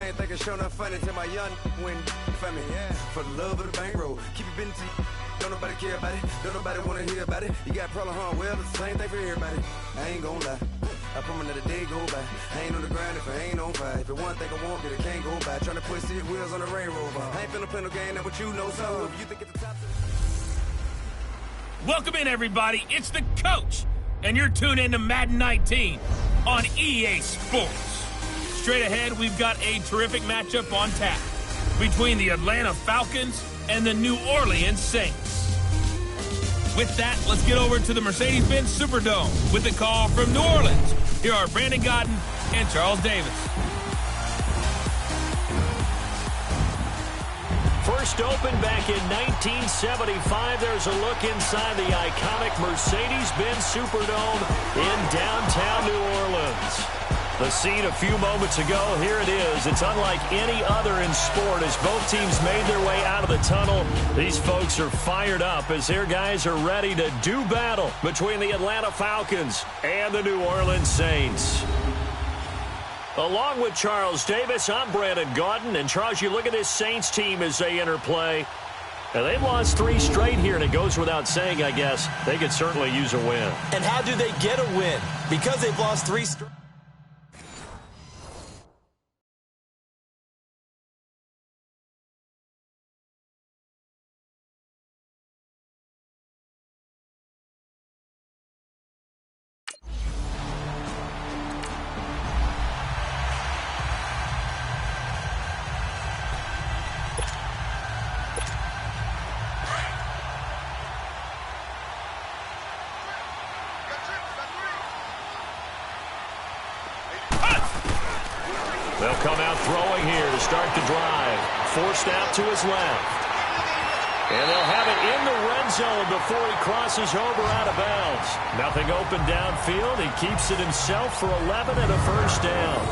ain't thinking show enough funny to my young when for me, yeah. For the love of the bankroll, keep it been to. Don't nobody care about it, don't nobody wanna hear about it. You got problem, huh? Well, it's the same thing for everybody. I ain't gon' lie, I promise that a day go by. I ain't on the grind if I ain't on fire. If it one thing I want, then it can't go by. Tryna put 6 wheels on the railroad. I ain't finna play no game, that what you know. So if you think it's the top. Welcome in, everybody. It's the coach, and you're tuned in to Madden 19 on EA Sports. Straight ahead, we've got a terrific matchup on tap between the Atlanta Falcons and the New Orleans Saints. With that, let's get over to the Mercedes-Benz Superdome with a call from New Orleans. Here are Brandon Godden and Charles Davis. First opened back in 1975, there's a look inside the iconic Mercedes-Benz Superdome in downtown New Orleans. The scene a few moments ago, here it is. It's unlike any other in sport as both teams made their way out of the tunnel. These folks are fired up as their guys are ready to do battle between the Atlanta Falcons and the New Orleans Saints. Along with Charles Davis, I'm Brandon Godden. And Charles, you look at this Saints team as they enter play. And they've lost 3 straight here, and it goes without saying, I guess, they could certainly use a win. And how do they get a win? Because they've lost 3 straight. They'll come out throwing here to start the drive. Forced out to his left. And they'll have it in the red zone before he crosses over out of bounds. Nothing open downfield. He keeps it himself for 11 and a first down.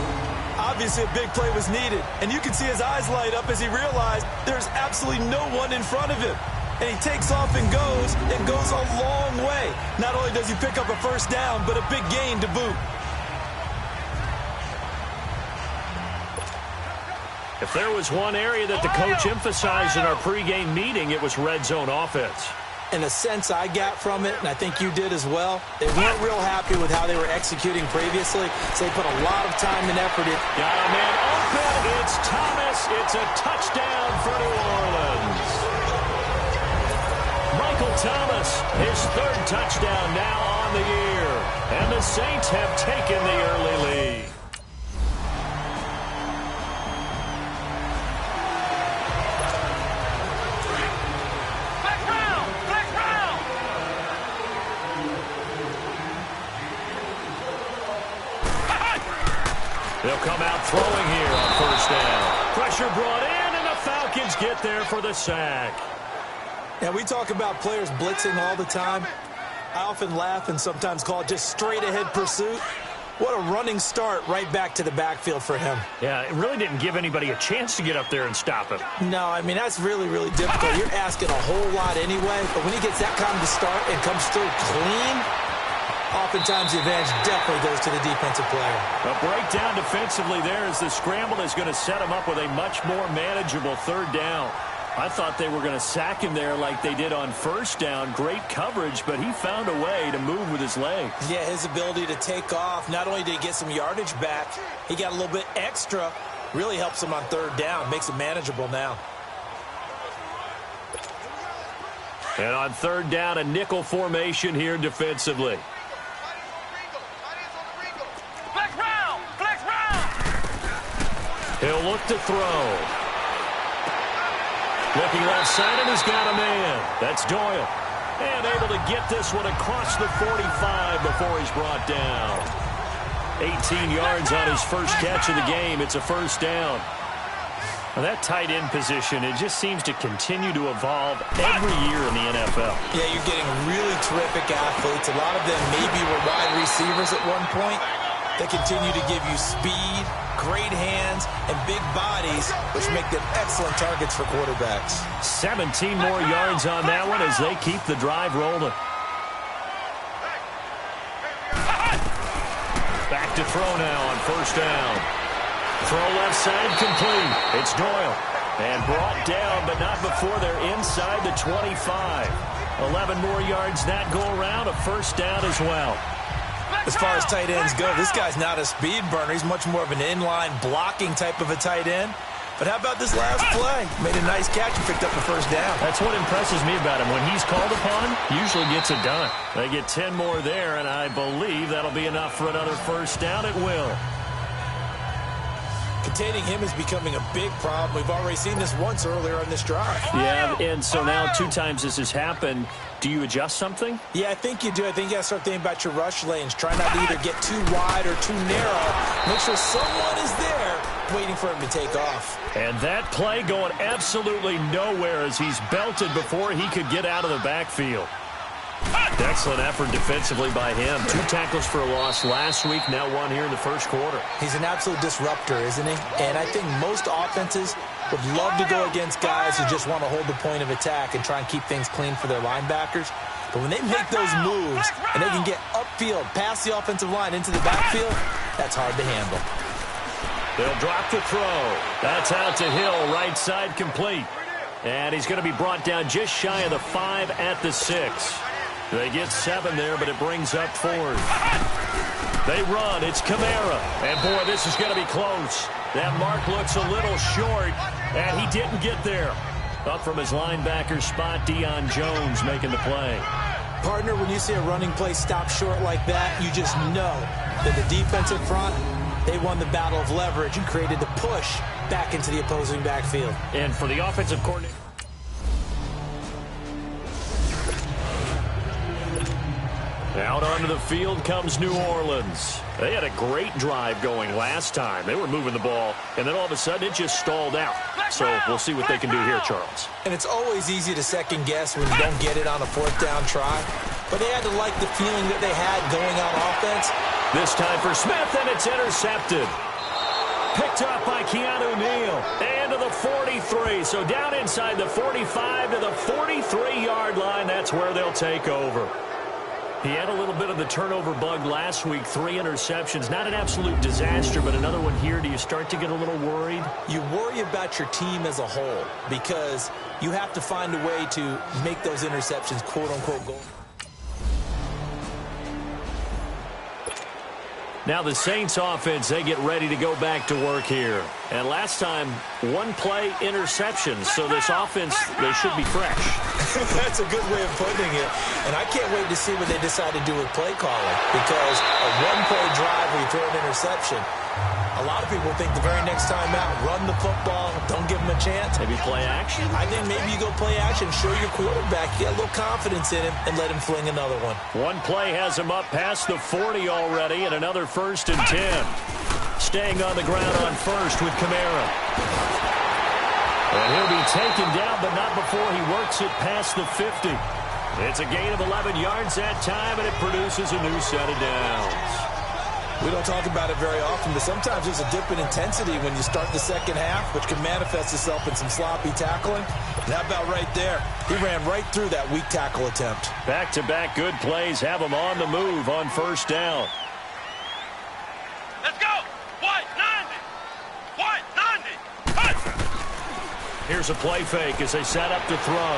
Obviously, a big play was needed. And you can see his eyes light up as he realized there's absolutely no one in front of him. And he takes off and goes a long way. Not only does he pick up a first down, but a big gain to boot. If there was one area that the coach emphasized in our pregame meeting, it was red zone offense. In a sense I got from it, and I think you did as well, they weren't real happy with how they were executing previously, so they put a lot of time and effort in. Got a man open. It's Thomas. It's a touchdown for New Orleans. Michael Thomas, his 3rd touchdown now on the year. And the Saints have taken the early lead. They'll come out throwing here on first down. Pressure brought in, and the Falcons get there for the sack. Yeah, we talk about players blitzing all the time. I often laugh and sometimes call it just straight-ahead pursuit. What a running start right back to the backfield for him. Yeah, it really didn't give anybody a chance to get up there and stop him. No, I mean, that's really, really difficult. You're asking a whole lot anyway, but when he gets that kind of start and comes through clean, oftentimes the advantage definitely goes to the defensive player. A breakdown defensively there as the scramble is going to set him up with a much more manageable 3rd down. I thought they were going to sack him there like they did on first down. Great coverage, but he found a way to move with his legs. Yeah, his ability to take off, not only did he get some yardage back, he got a little bit extra. Really helps him on 3rd down, makes it manageable now. And on 3rd down, a nickel formation here defensively. He'll look to throw. Looking left side, and he's got a man. That's Doyle. And able to get this one across the 45 before he's brought down. 18 yards on his first catch of the game. It's a first down. Well, that tight end position, it just seems to continue to evolve every year in the NFL. Yeah, you're getting really terrific athletes. A lot of them maybe were wide receivers at one point. They continue to give you speed, great hands, and big bodies, which make them excellent targets for quarterbacks. 17 more yards on that one as they keep the drive rolling. Back to throw now on first down. Throw left side complete. It's Doyle. And brought down, but not before they're inside the 25. 11 more yards that go around. A first down as well. As far as tight ends go, this guy's not a speed burner. He's much more of an inline blocking type of a tight end. But how about this last play? Made a nice catch and picked up the first down. That's what impresses me about him. When he's called upon, usually gets it done. They get 10 more there, and I believe that'll be enough for another first down. It will. Containing him is becoming a big problem. We've already seen this once earlier in this drive. Yeah, and so now 2 times this has happened. Do you adjust something? Yeah, I think you do. I think you got to start thinking about your rush lanes. Try not to either get too wide or too narrow. Make sure someone is there waiting for him to take off. And that play going absolutely nowhere as he's belted before he could get out of the backfield. Excellent effort defensively by him. 2 tackles for a loss last week, now 1 here in the first quarter. He's an absolute disruptor, isn't he? And I think most offenses would love to go against guys who just want to hold the point of attack and try and keep things clean for their linebackers. But when they make those moves and they can get upfield, past the offensive line into the backfield, that's hard to handle. They'll drop the throw. That's out to Hill, right side complete. And he's going to be brought down just shy of the 5 at the 6. They get 7 there, but it brings up 4th. They run. It's Kamara. And, boy, this is going to be close. That mark looks a little short, and he didn't get there. Up from his linebacker spot, Deion Jones making the play. Partner, when you see a running play stop short like that, you just know that the defensive front, they won the battle of leverage and created the push back into the opposing backfield. And for the offensive coordinator, out onto the field comes New Orleans. They had a great drive going last time. They were moving the ball, and then all of a sudden it just stalled out. So we'll see what they can do here, Charles. And it's always easy to second guess when you don't get it on a 4th down try. But they had to like the feeling that they had going on offense. This time for Smith, and it's intercepted. Picked up by Keanu Neal. And to the 43. So down inside the 45 to the 43-yard line. That's where they'll take over. He had a little bit of the turnover bug last week. 3 interceptions. Not an absolute disaster, but another one here. Do you start to get a little worried? You worry about your team as a whole because you have to find a way to make those interceptions, quote-unquote, goal. Now the Saints offense, they get ready to go back to work here. And last time, 1-play interceptions. So this offense, they should be fresh. That's a good way of putting it. And I can't wait to see what they decide to do with play calling. Because a 1-play drive where you throw an interception, a lot of people think the very next time out, run the football, don't give them a chance. Maybe play action? I think maybe you go play action, show your quarterback, you got a little confidence in him, and let him fling another one. 1 play has him up past the 40 already, and another 1st and 10. Staying on the ground on 1st with Kamara. And he'll be taken down, but not before he works it past the 50. It's a gain of 11 yards that time, and it produces a new set of downs. We don't talk about it very often, but sometimes there's a dip in intensity when you start the second half, which can manifest itself in some sloppy tackling. And how about right there? He ran right through that weak tackle attempt. Back-to-back good plays have him on the move on 1st down. Let's go! White 90! Here's a play fake as they set up to throw.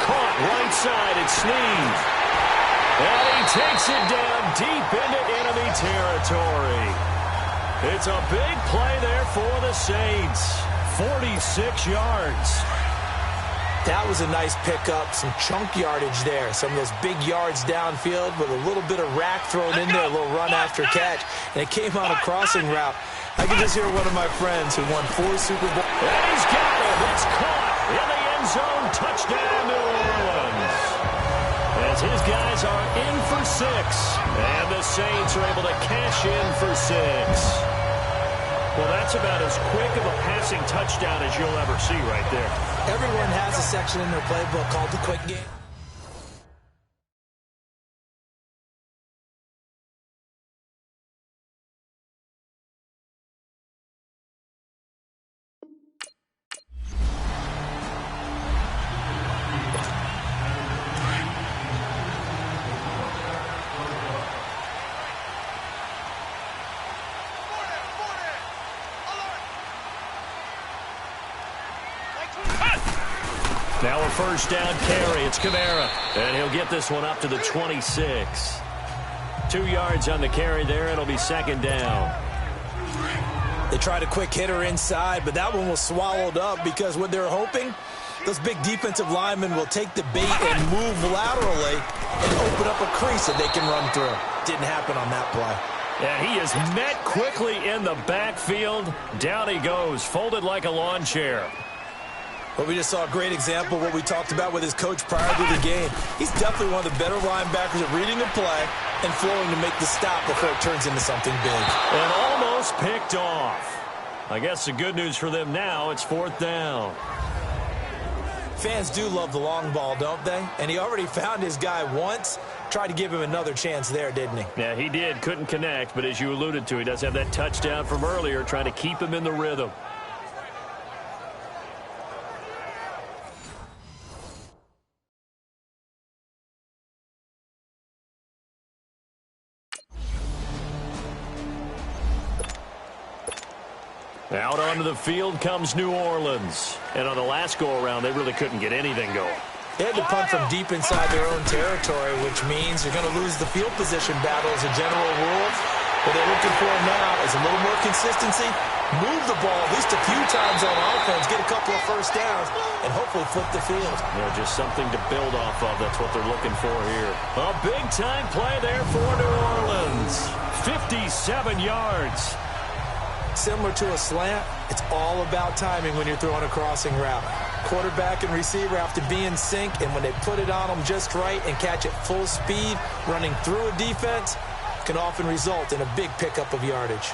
Caught right side, it's Snead. And he takes it down deep into enemy territory. It's a big play there for the Saints. 46 yards. That was a nice pickup, some chunk yardage there. Some of those big yards downfield with a little bit of rack thrown in there, a little run after catch. And it came on a crossing route. I can just hear one of my friends who won 4 Super Bowls. And he's got it. It's caught in the end zone. Touchdown, New Orleans. As his guys are in for 6. And the Saints are able to cash in for 6. Well, that's about as quick of a passing touchdown as you'll ever see right there. Everyone has a section in their playbook called the quick game. Now a first down carry. It's Kamara. And he'll get this one up to the 26. 2 yards on the carry there. It'll be second down. They tried a quick hitter inside, but that one was swallowed up because what they're hoping, those big defensive linemen will take the bait and move laterally and open up a crease that they can run through. Didn't happen on that play. And he is met quickly in the backfield. Down he goes, folded like a lawn chair. But we just saw a great example of what we talked about with his coach prior to the game. He's definitely one of the better linebackers at reading a play and flowing to make the stop before it turns into something big. And almost picked off. I guess the good news for them now, it's fourth down. Fans do love the long ball, don't they? And he already found his guy once. Tried to give him another chance there, didn't he? Yeah, he did. Couldn't connect, but as you alluded to, he does have that touchdown from earlier, trying to keep him in the rhythm. Out onto the field comes New Orleans. And on the last go-around, they really couldn't get anything going. They had to punt from deep inside their own territory, which means you're going to lose the field position battle as a general rule. What they're looking for now is a little more consistency, move the ball at least a few times on offense, get a couple of first downs, and hopefully flip the field. Yeah, just something to build off of. That's what they're looking for here. A big-time play there for New Orleans. 57 yards. Similar to a slant, it's all about timing when you're throwing a crossing route. Quarterback and receiver have to be in sync, and when they put it on them just right and catch it full speed, running through a defense, can often result in a big pickup of yardage.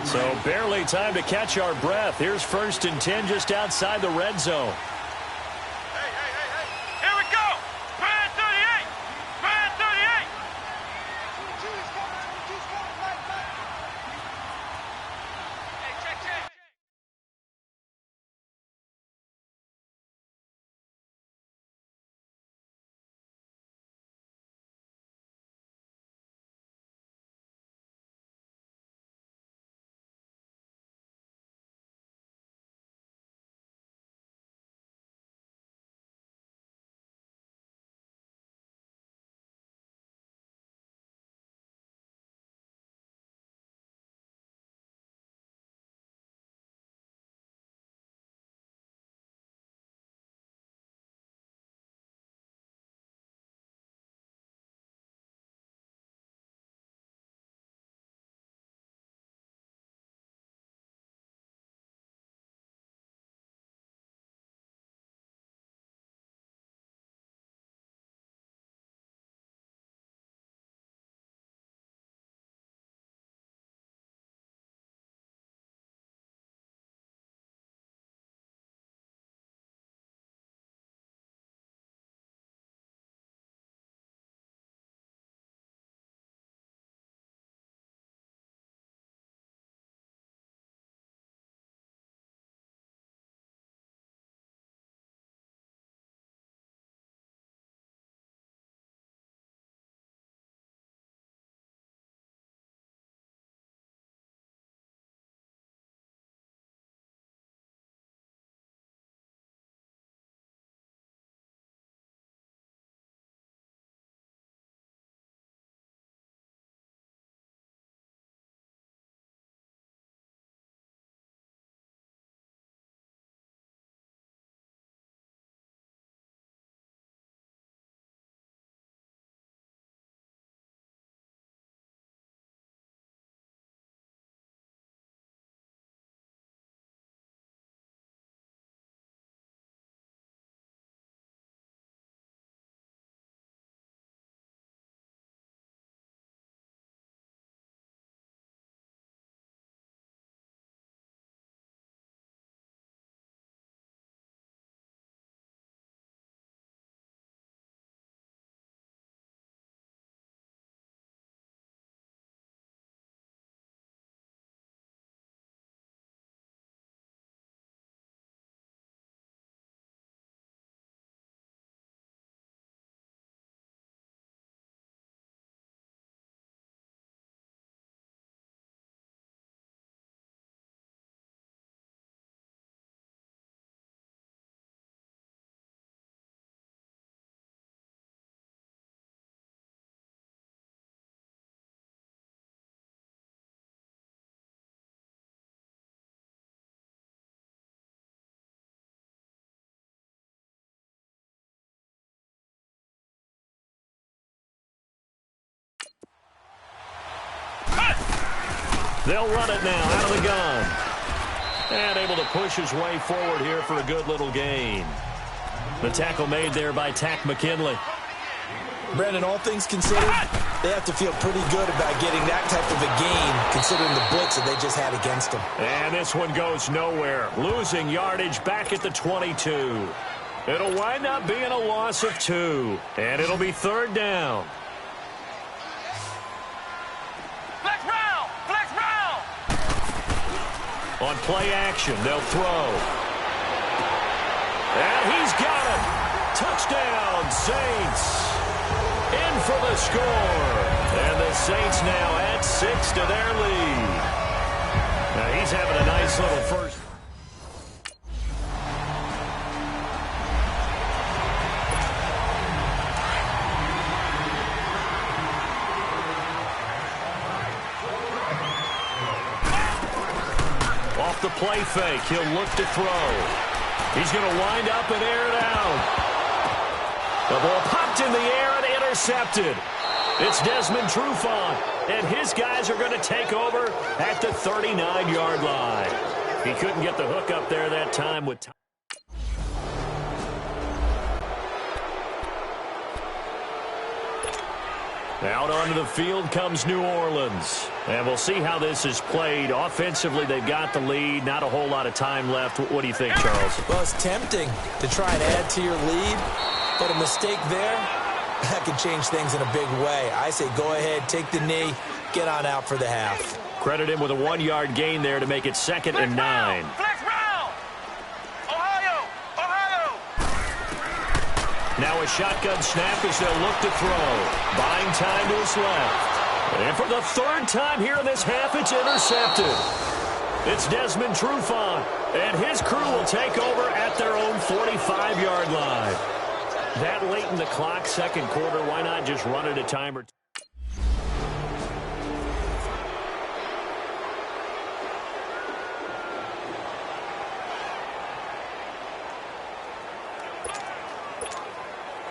So barely time to catch our breath. Here's 1st and 10 just outside the red zone. They'll run it now out of the gun. And able to push his way forward here for a good little gain. The tackle made there by Tack McKinley. Brandon, all things considered, they have to feel pretty good about getting that type of a gain, considering the blitz that they just had against them. And this one goes nowhere. Losing yardage back at the 22. It'll wind up being a loss of 2. And it'll be 3rd down. Flex round! Flex round! On play action, they'll throw. And he's got it. Touchdown, Saints. In for the score. And the Saints now add 6 to their lead. Now he's having a nice little first. Off the play fake, he'll look to throw. He's going to wind up and air it out. The ball popped in the air and intercepted. It's Desmond Trufant, and his guys are going to take over at the 39-yard line. He couldn't get the hook up there that time with time. Out onto the field comes New Orleans. And we'll see how this is played. Offensively, they've got the lead. Not a whole lot of time left. What do you think, Charles? Well, it's tempting to try and add to your lead, but a mistake there, that could change things in a big way. I say go ahead, take the knee, get on out for the half. Credit him with a 1-yard gain there to make it 2nd and 9. Flex round! Ohio! Ohio! Now a shotgun snap as they'll look to throw. Buying time to his left. And for the 3rd time here in this half, it's intercepted. It's Desmond Trufant, and his crew will take over at their own 45-yard line. That late in the clock, 2nd quarter, why not just run it a time or two?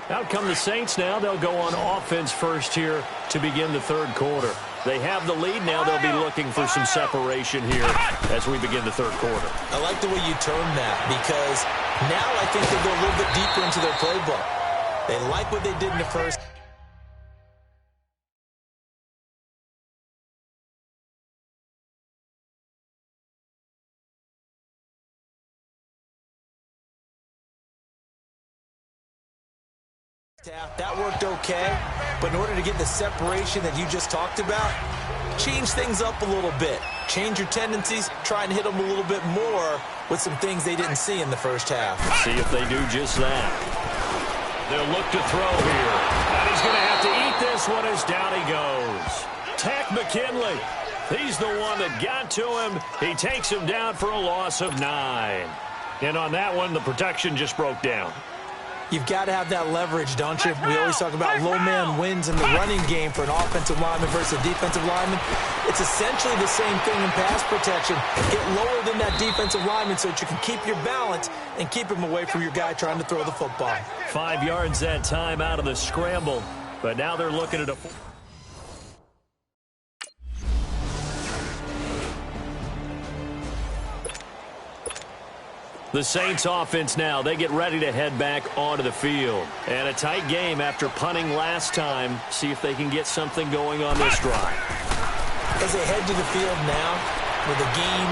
Out come the Saints now. They'll go on offense first here to begin the 3rd quarter. They have the lead now. They'll be looking for some separation here as we begin the 3rd quarter. I like the way you termed that, because now I think they go a little bit deeper into their playbook. They like what they did in the first. That worked okay, but in order to get the separation that you just talked about, change things up a little bit. Change your tendencies, try and hit them a little bit more with some things they didn't see in the first half. See if they do just that. They'll look to throw here. And he's going to have to eat this one as down he goes. Tack McKinley. He's the one that got to him. He takes him down for a loss of 9. And on that one, the protection just broke down. You've got to have that leverage, don't you? We always talk about low man wins in the running game for an offensive lineman versus a defensive lineman. It's essentially the same thing in pass protection. Get lower than that defensive lineman so that you can keep your balance and keep him away from your guy trying to throw the football. 5 yards that time out of the scramble, but now they're looking at a... The Saints offense now, they get ready to head back onto the field. And a tight game after punting last time. See if they can get something going on this drive. As they head to the field now, with a game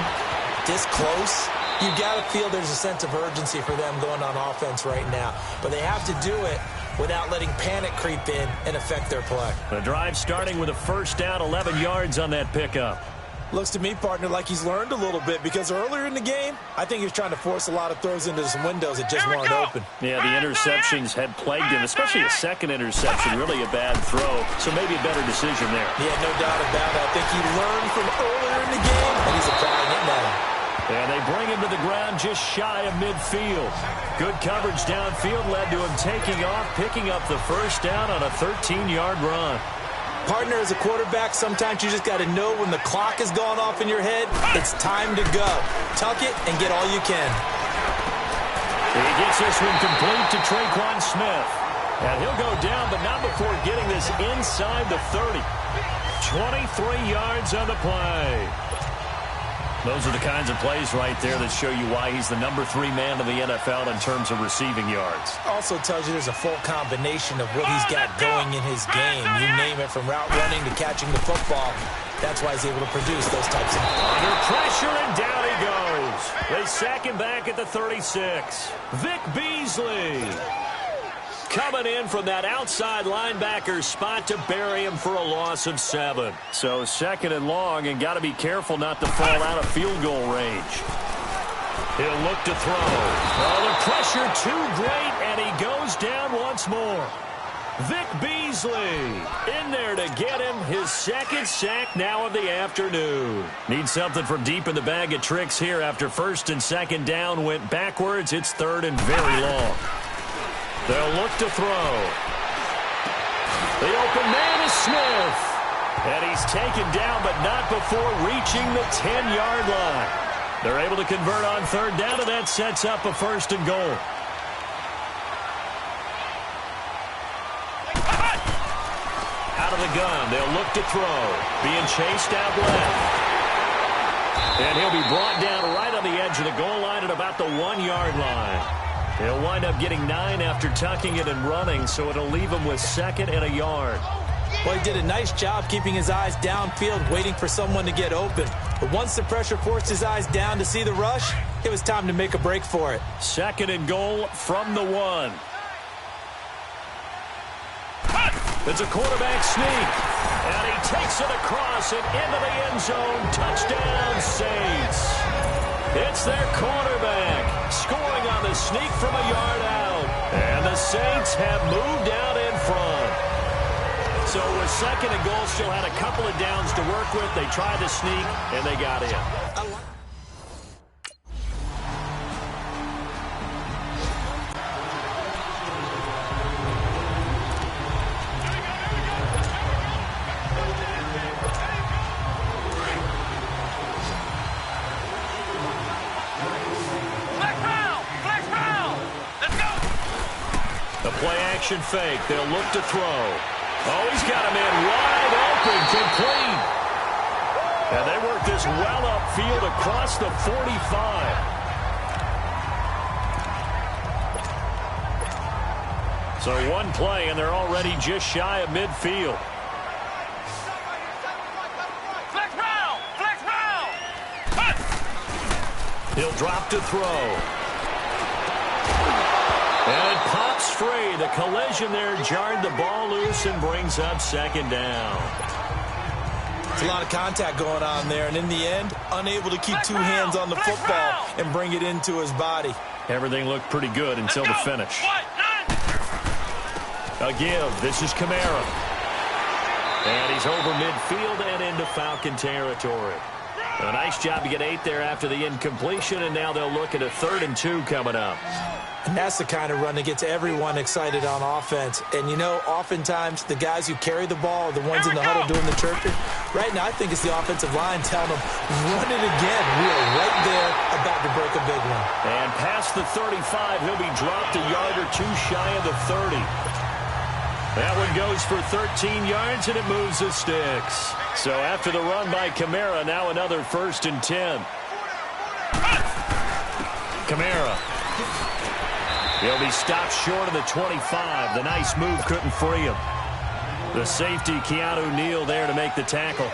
this close, you've got to feel there's a sense of urgency for them going on offense right now. But they have to do it without letting panic creep in and affect their play. The drive starting with a 1st down, 11 yards on that pickup. Looks to me, partner, like he's learned a little bit, because earlier in the game, I think he was trying to force a lot of throws into some windows that just weren't open. Yeah, the interceptions had plagued him, especially a 2nd interception, really a bad throw, so maybe a better decision there. Yeah, no doubt about it. I think he learned from earlier in the game, and he's applying it now. And they bring him to the ground just shy of midfield. Good coverage downfield led to him taking off, picking up the 1st down on a 13-yard run. Partner, as a quarterback, sometimes you just got to know when the clock has gone off in your head, it's time to go. Tuck it and get all you can. He gets this one complete to Traquan Smith. And he'll go down, but not before getting this inside the 30. 23 yards on the play. Those are the kinds of plays right there that show you why he's the #3 man in the NFL in terms of receiving yards. Also tells you there's a full combination of what he's got going in his game. You name it, from route running to catching the football. That's why he's able to produce those types of things. Under pressure, and down he goes. They sack him back at the 36. Vic Beasley coming in from that outside linebacker spot to bury him for a loss of 7. So 2nd and long, and got to be careful not to fall out of field goal range. He'll look to throw. Oh, the pressure too great, and he goes down once more. Vic Beasley in there to get him his 2nd sack now of the afternoon. Needs something from deep in the bag of tricks here after 1st and 2nd down went backwards. It's 3rd and very long. They'll look to throw. The open man is Smith. And he's taken down, but not before reaching the 10-yard line. They're able to convert on 3rd down, and that sets up a 1st and goal. Out of the gun, they'll look to throw. Being chased out left. And he'll be brought down right on the edge of the goal line at about the 1-yard line. He'll wind up getting 9 after tucking it and running, so it'll leave him with 2nd and a yard. Well, he did a nice job keeping his eyes downfield, waiting for someone to get open. But once the pressure forced his eyes down to see the rush, it was time to make a break for it. 2nd and goal from the 1. It's a quarterback sneak. And he takes it across and into the end zone. Touchdown, Saints. It's their quarterback scoring on the sneak from a yard out. And the Saints have moved out in front. So with 2nd and goal, still had a couple of downs to work with. They tried to sneak, and they got in. Play-action fake. They'll look to throw. Oh, he's got a man wide open, complete. And they work this well upfield across the 45. So one play, and they're already just shy of midfield. Flex round! He'll drop to throw. And it pops free. The collision there jarred the ball loose and brings up 2nd down. There's a lot of contact going on there, and in the end, unable to keep 2 hands on the football and bring it into his body. Everything looked pretty good until the finish. A give. This is Kamara. And he's over midfield and into Falcon territory. A nice job to get 8 there after the incompletion, and now they'll look at a 3rd and 2 coming up. And that's the kind of run that gets everyone excited on offense. And, you know, oftentimes the guys who carry the ball are the ones in the huddle doing the chirping. Right now, I think it's the offensive line telling them, run it again. We are right there about to break a big one. And past the 35, he'll be dropped a yard or 2 shy of the 30. That one goes for 13 yards, and it moves the sticks. So after the run by Kamara, now another 1st and 10. Kamara. He'll be stopped short of the 25. The nice move couldn't free him. The safety, Keanu Neal, there to make the tackle.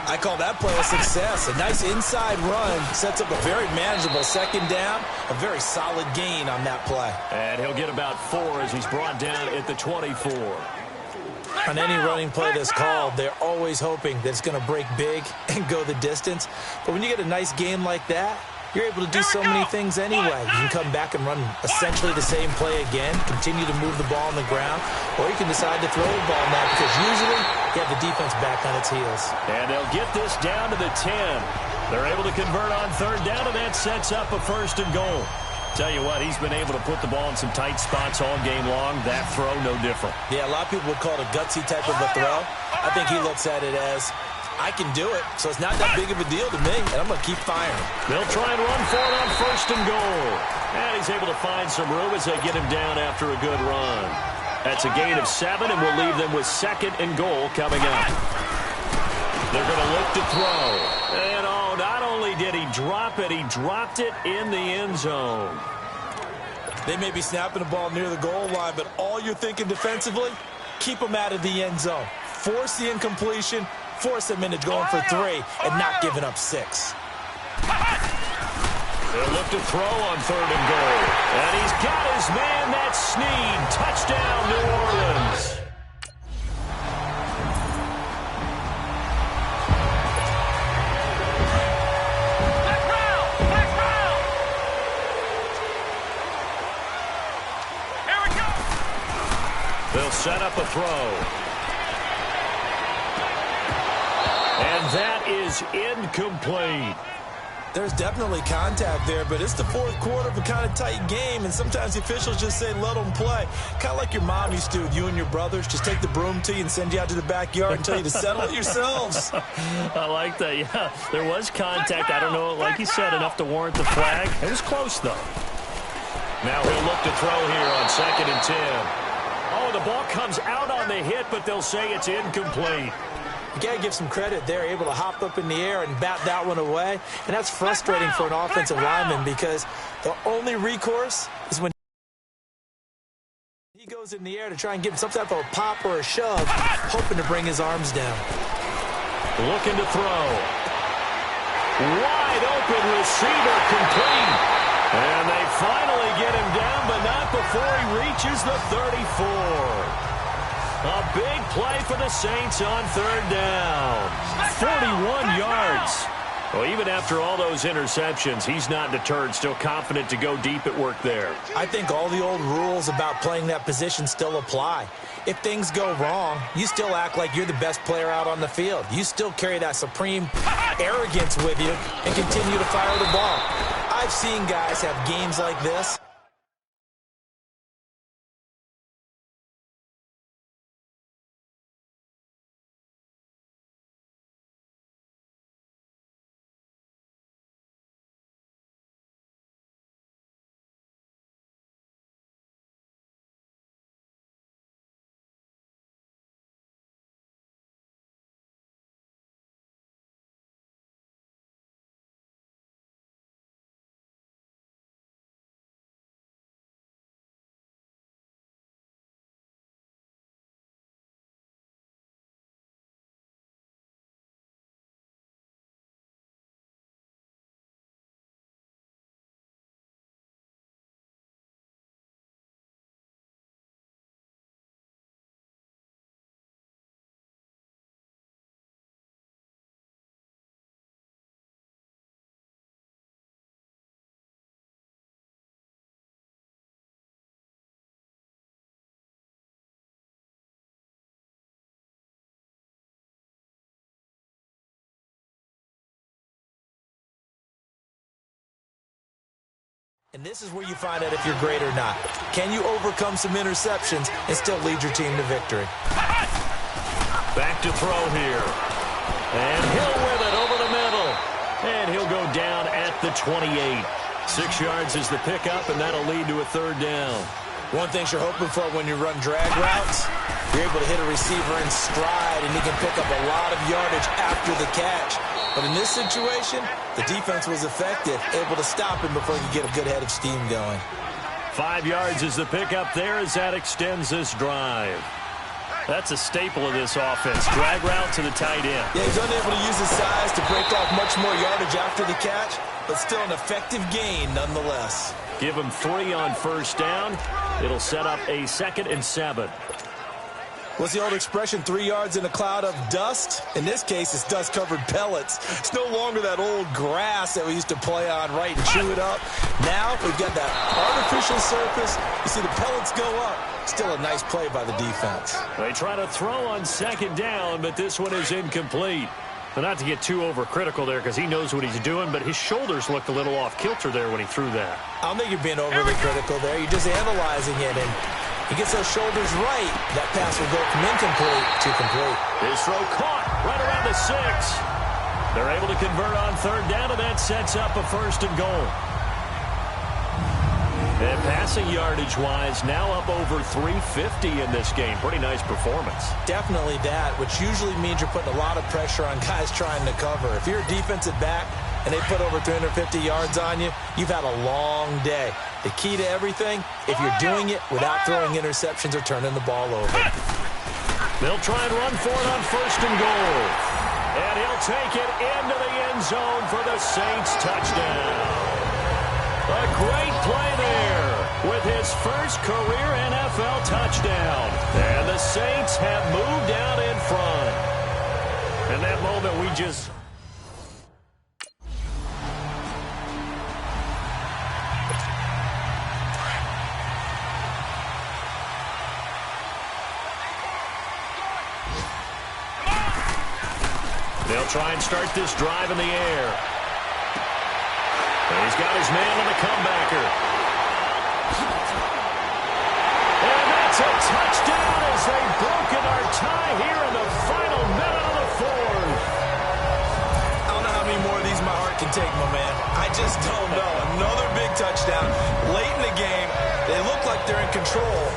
I call that play a success. A nice inside run sets up a very manageable 2nd down. A very solid gain on that play. And he'll get about 4 as he's brought down at the 24. On any running play that's called, they're always hoping that it's going to break big and go the distance. But when you get a nice game like that, you're able to do so many things anyway. You can come back and run essentially the same play again, continue to move the ball on the ground, or you can decide to throw the ball now because usually you have the defense back on its heels. And they'll get this down to the 10. They're able to convert on 3rd down, and that sets up a 1st and goal. Tell you what, he's been able to put the ball in some tight spots all game long. That throw, no different. Yeah, a lot of people would call it a gutsy type of a throw. I think he looks at it as, I can do it, so it's not that big of a deal to me, and I'm going to keep firing. They'll try and run for it on 1st and goal. And he's able to find some room as they get him down after a good run. That's a gain of 7, and we'll leave them with 2nd and goal coming up. They're going to look to throw. And, oh, not only did he drop it, he dropped it in the end zone. They may be snapping the ball near the goal line, but all you're thinking defensively, keep them out of the end zone. Force the incompletion, force them into going for 3, and not giving up 6. They'll look to throw on 3rd and goal. And he's got his man, that's Snead. Touchdown, New Orleans. They'll set up a throw. And that is incomplete. There's definitely contact there, but it's the 4th quarter of a kind of tight game, and sometimes the officials just say, let them play. Kind of like your mom used to with you and your brothers. Just take the broom to you and send you out to the backyard and tell you to settle it yourselves. I like that, yeah. There was contact. I don't know, like you said, enough to warrant the flag. It was close, though. Now he'll look to throw here on 2nd and 10. Oh, the ball comes out on the hit, but they'll say it's incomplete. You got to give some credit. They're able to hop up in the air and bat that one away. And that's frustrating for an offensive lineman because the only recourse is when he goes in the air to try and get some type of a pop or a shove, hoping to bring his arms down. Looking to throw. Wide open receiver complete. And they finally get him down, but not before he reaches the 34. A big play for the Saints on 3rd down. 41 yards. Well, even after all those interceptions, he's not deterred, still confident to go deep at work there. I think all the old rules about playing that position still apply. If things go wrong, you still act like you're the best player out on the field. You still carry that supreme arrogance with you and continue to fire the ball. I've seen guys have games like this. And this is where you find out if you're great or not. Can you overcome some interceptions and still lead your team to victory? Back to throw here. And Hill with it over the middle. And he'll go down at the 28. 6 yards is the pickup, and that'll lead to a 3rd down. One thing you're hoping for when you run drag routes, you're able to hit a receiver in stride, and he can pick up a lot of yardage after the catch. But in this situation, the defense was effective, able to stop him before he could get a good head of steam going. 5 yards is the pickup there as that extends this drive. That's a staple of this offense. Drag route to the tight end. Yeah, he's unable to use his size to break off much more yardage after the catch, but still an effective gain nonetheless. Give him 3 on 1st down. It'll set up a 2nd and 7. What's the old expression, 3 yards in a cloud of dust? In this case, it's dust-covered pellets. It's no longer that old grass that we used to play on, right, and chew it up. Now, we've got that artificial surface. You see the pellets go up. Still a nice play by the defense. They try to throw on 2nd down, but this one is incomplete. But not to get too overcritical there because he knows what he's doing, but his shoulders looked a little off kilter there when he threw that. I don't think you're being overly critical there. You're just analyzing it, and he gets those shoulders right. That pass will go from incomplete to complete. His throw caught right around the 6. They're able to convert on 3rd down, and that sets up a 1st and goal. And passing yardage-wise, now up over 350 in this game. Pretty nice performance. Definitely that, which usually means you're putting a lot of pressure on guys trying to cover. If you're a defensive back and they put over 350 yards on you, you've had a long day. The key to everything, if you're doing it without throwing interceptions or turning the ball over. They'll try and run for it on 1st and goal. And he'll take it into the end zone for the Saints touchdown. A great play there with his first career NFL touchdown. And the Saints have moved out in front. And that moment we just... They'll try and start this drive in the air. And he's got his man on the comebacker. And that's a touchdown as they've broken our tie here in the final minute of the 4th. I don't know how many more of these my heart can take, my man. I just don't know. Another big touchdown. Late in the game, they look like they're in control.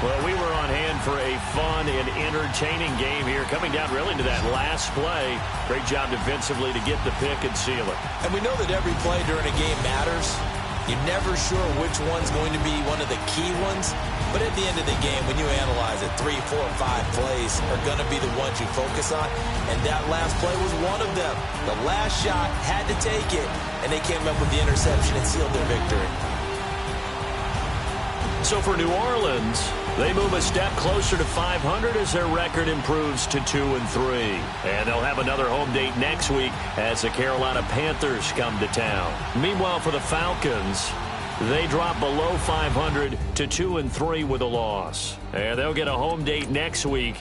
Well, we were on hand for a fun and entertaining game here, coming down really to that last play. Great job defensively to get the pick and seal it. And we know that every play during a game matters. You're never sure which one's going to be one of the key ones. But at the end of the game, when you analyze it, 3, 4, 5 plays are going to be the ones you focus on. And that last play was one of them. The last shot had to take it, and they came up with the interception and sealed their victory. So for New Orleans, they move a step closer to 500 as their record improves to 2-3. And they'll have another home date next week as the Carolina Panthers come to town. Meanwhile, for the Falcons, they drop below 500 to 2-3 with a loss. And they'll get a home date next week